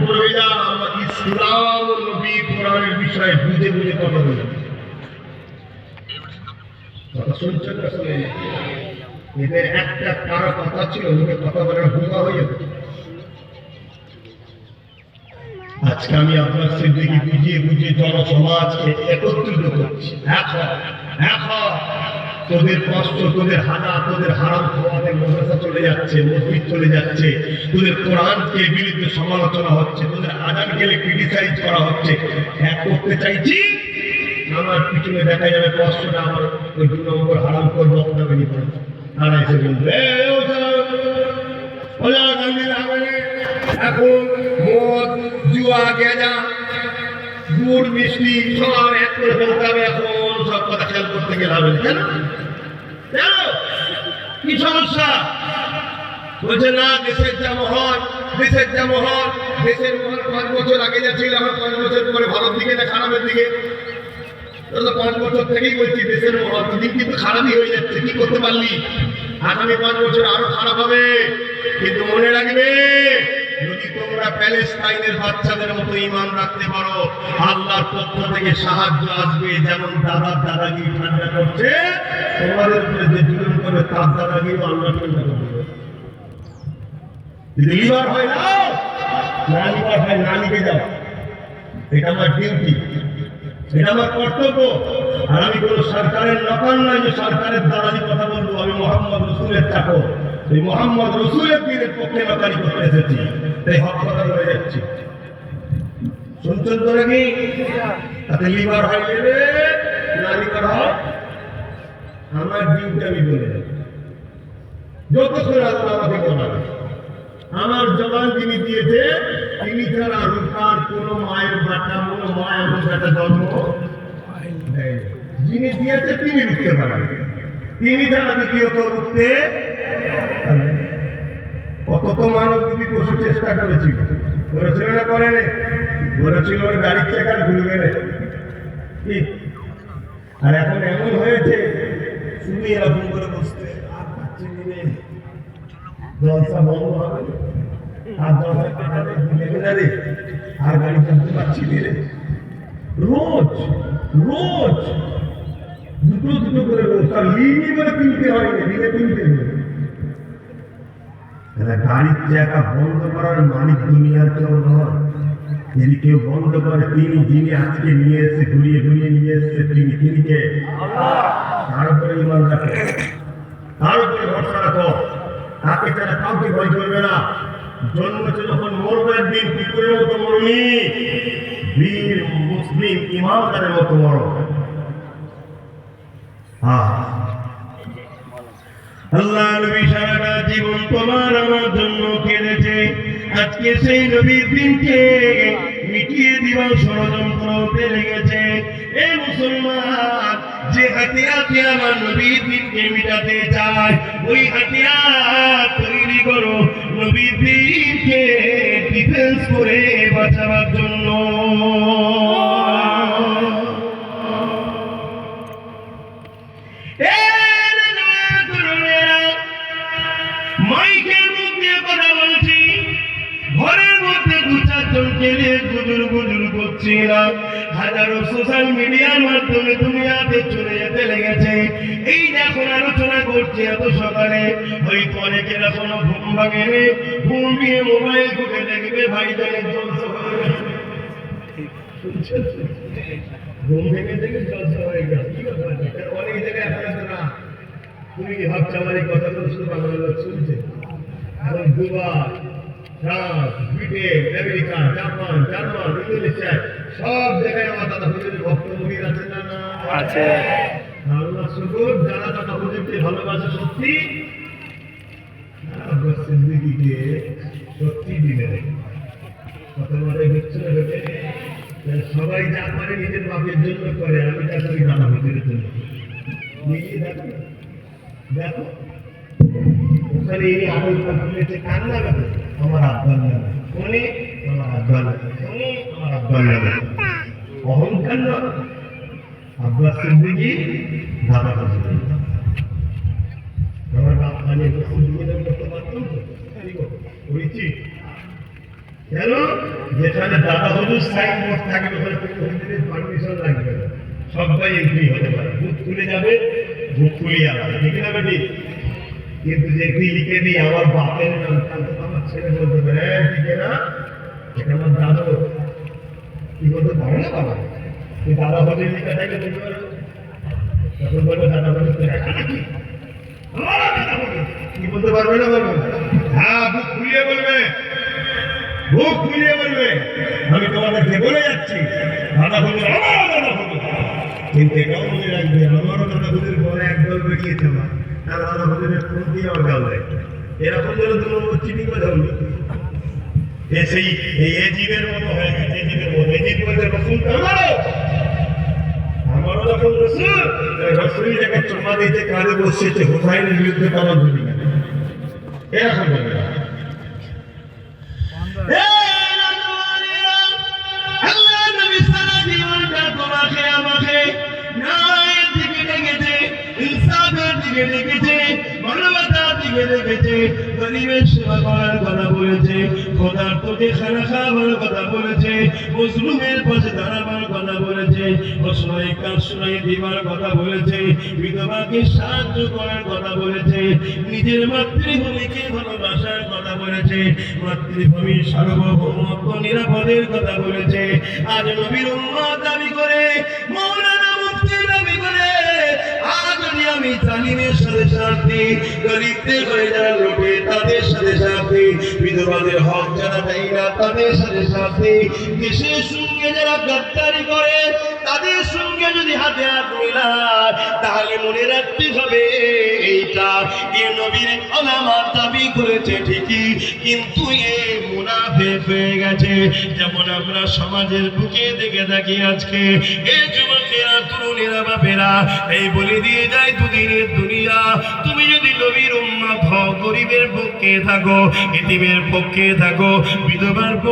করে যা আমরা ইসলাম ও নবী কোরআনের বিষয়ে বুঝে বুঝে কথা বলি। কথা শুনছেন না? শুনে এদের একটা কারো কথা ছিল, ওকে কথা বলার বোকা হয়ে যেত। আজকে আমি আপনার সিদ্দিকী বুঝিয়ে বুঝিয়ে জনসমাজকে একত্রিত করছি। এখন তোদের কষ্ট, তোদের হাজার, তোদের হারাম খাওয়াতে মাদ্রাসা চলে যাচ্ছে, মসজিদ চলে যাচ্ছে, তোদের কোরআনকে বিরুদ্ধে সমালোচনা হচ্ছে, তোদের আজানকে ক্রিটিসাইজ করা হচ্ছে। এক করতে চাইছি, আমার পিছনে দেখা যাবে কষ্টটা আমার ওই 2 নম্বর হারাম করে বক্তা বেরিয়ে পড়ে। আর এসে বলবে এখন মদ, জুয়া, গেঁজা, গুড়, মিষ্টি সব এক করে ফেলতে হবে। এখন সব কথা খেয়াল করতে গেলে হবে না। কেন কি সমস্যা? বলছে না, দেশের যা মহল, দেশের যা মহল, দেশের মহল 5 বছর আগে যা ছিল, আমার 5 বছর পরে ভালোর দিকে না খারাপের দিকে? 5 বছর থেকেই বলছি দেশের মহল, দিন কিন্তু খারাপই হয়ে যাচ্ছে। কি করতে পারলি? আগামী 5 বছর আরো খারাপ হবে। কিন্তু মনে রাখবে, যদি তোমরা প্যালেস্টাইনের বাচ্চাদের মতো ঈমান রাখতে পারো, আল্লাহর পক্ষ থেকে সাহায্য আসবে। যেমন দাদার দাদাগিরি ঠান্ডা করছে, তোমাদের উপরে যে জুলুম করবে তার দাদাগিরি আল্লাহ ঠান্ডা করবে। যদি লিভার হয় না, না লিভার হয় না লিখে যাও। এটা আমার ডিউটি, এটা আমার কর্তব্য। আর আমি কোনো সরকারের নকল নয় যে সরকারের দালালি কথা বলবো। আমি মোহাম্মদ রসুলের চাকর, এই মোহাম্মদ রসুলের দিনের পক্ষে নকারি করতে এসেছি, তাই হক কথা বলে যাচ্ছি। শুনছেন তো নাকি? তাতে লিভার হয় নেবে না লিভার হয়, আমার ডিউটি আমি বলে দেব। যতক্ষণ আল্লাহ আমাকে বলাবে, আমার জবান যিনি দিয়েছে তিনি ছাড়া রূপার কোন মায়ের বাচ্চা, কোনো মায়ের বাচ্চা জন্ম দেয়। যিনি দিয়েছে তিনি রুখতে পারেন, তিনি ছাড়া দ্বিতীয়ত রুখতে। কত তো মানব যদি পশু চেষ্টা করেছিল, করেছিল না করে নে? বলেছিল ওর গাড়ির চাকা ঘুরবে না। আর এখন এমন হয়েছে, শুধু এরকম করে বসতে আর পাচ্ছি দিনে জলসা বন্ধ হবে, আর দরজা কাটাতে দিলে না রে, আর গাড়ি চালাতে পারছি রে। রোজ রোজ দুটো করে রোজ, আর লিনি করে কিনতে হয় না, দিনে কিনতে হবে। গাড়ির চাকা বন্ধ করার মালিক দুনিয়ার কেউ নয়। যদি কেউ বন্ধ করে, তিনি যিনি আজকে নিয়ে এসে ঘুরিয়ে ঘুরিয়ে নিয়ে এসছে, তিনি কে? তার উপরে ঈমান রাখো, তার উপরে ভরসা রাখো। তাকে ছাড়া কাউকে ভয় করবে না। জন্মেছে যখন মরবে একদিন, কুকুরের মতো মরনি, বীর মুসলিম ইমানদারের মতো মরো। আল্লাহ নবী সারাটা জীবন তোমার আমার জন্য কেঁদেছে। আজকে সেই নবীর দিনকে মিটিয়ে দিবার ষড়যন্ত্র পেরে গেছে। এ মুসলমান, যে হাতিয়ারটি আমার নবীর দিনকে মিটাতে চায়, ওই হাতিয়ার তৈরি করো নবীর দিনকে ডিফেন্স করে বাঁচাবার জন্য। মাইকের মধ্যে কথা বলছি, ঘরের মধ্যে 2-4 জনকে নিয়ে গুজুর গুজুর করছি না। হাজারো সোশ্যাল মিডিয়ার মাধ্যমে দুনিয়াতে চলে যেতে লেগেছে। এই যে এখন আলোচনা করছি এত সকালে, হয়তো অনেকের এখনো ঘুম ভাঙেনি, ঘুম দিয়ে মোবাইল ঘুরে দেখবে ভাইজানের জলসা হয়ে গেছে। ঘুম ভেঙে দেখে জলসা হয়ে গেছে। অনেক জায়গায় এখন না, তুমি কি ভাবছো আমার এই কথাগুলো শুধু বাংলা লোক শুনছে? এখন Dubai, France, Britain, America, Japan, German, Indonesia সব জায়গায় আমার দাদা হুজুরের ভক্ত মুমিন আছে না? আছে। আল্লাহ শুকর, যারা দাদা হুজুরকে ভালোবাসে সত্যি, আব্বাস সিদ্দিকীকে সত্যি দিলে কথা বলে হচ্ছে না। সবাই যা করে নিজের বাপের জন্য করে, আমি যা করি দাদা হুজুরের জন্য। নিজে দেখো দেখো ওখানে এই আবলটা খুলেছে, কার নামে? আমার আব্বার নামে। উনি আমার আব্বার নামে, উনি আমার আব্বার নামে। অহংকার না, আব্বাস সিদ্দিকী দাদা হুজুর। আমার বাপ মানে সিদ্দিকী নাম করতে পারতাম তো, করেছি। কেন? যেখানে দাদা হুজুর সাইনবোর্ড থাকে ওখানে পারমিশন লাগবে না, সবাই এন্ট্রি হতে পারে, বুথ খুলে যাবে, বুথ খুলিয়ে আলাদা, ঠিক না বেটি? কিন্তু যে লিখে দিই আমার বাপের নাম, তাহলে তো আমার ছেলে বলতে পারে হ্যাঁ ঠিক না, এটা আমার দাদু, কি বলতে পারে না বাবা, তুই দাদা হুজুর লিখে থাকে বুঝতে পারো, তখন বলবে দাদা হুজুর তো দেখা নাকি, কি বলতে পারবে না? বলবে হ্যাঁ, বুক খুলিয়ে বলবে, বুক খুলিয়ে বলবে। আমি তোমাদেরকে বলে যাচ্ছি দাদা হুজুর আমারও দাদা হুজুর, কিন্তু এটাও মনে রাখবে আমারও দাদা হুজুর পরে একদল বেরিয়েছে আমার, আর দাদা হুজুরের ফোন দিয়ে আমার গাল দেয়, এরকম যেন তোমার চিনি করে ধরবে সেই এজিদের মতো হয়ে গেছে, এজিদের মতো। এজিদ বলতে রসুল আমারও যখন রসুল যাকে চুমা দিতে কাঁধে বসেছে হুসাইনের বিরুদ্ধে আমার ধরি না, এরকম বলবে না। গরিবের সেবা করার কথা বলেছে, খোদার তোকে খানা খাওয়ার কথা বলেছে, মজলুমের পাশে দাঁড়াবার কথা বলেছে, অসহায় কাশনায় দিবার কথা বলেছে, বিধবাকে সাহায্য করার কথা বলেছে, নিজের মাতৃভূমিকে ভালোবাসার কথা বলেছে, মাতৃভূমির সার্বভৌমত্ব নিরাপদের কথা বলেছে। আজ নবীর উম্মত দাবি করে, মৌলানা মুফতি দাবি করে, আজ যদি আমি জালিমের সাথে শান্তি, গরিবদের হয়ে যারা লোটে তাদের সাথে শান্তি, বিধবাদের হক যারা দেয় না তাদের সাথে শান্তি, দেশের সঙ্গে যারা গাদ্দারি করে তাদের সঙ্গে যদি হাতে হাত মিলায়, তাহলে মনে রাখতে হবে এইটা এ নবীর ওলামা দাবি করেছে ঠিকই, কিন্তু এ মুনাফিক হয়ে গেছে। যেমন আমরা সমাজের বুকে দেখে থাকি আজকে এই যুবকেরা, তরুণেরা, বাপেরা এই বলে দিয়ে যায় দুদিনের দুনিয়া। তুমি যদি নবীর উম্মত হও, গরিবের পক্ষে থাকো, এতিমের পক্ষে থাকো, বিধবার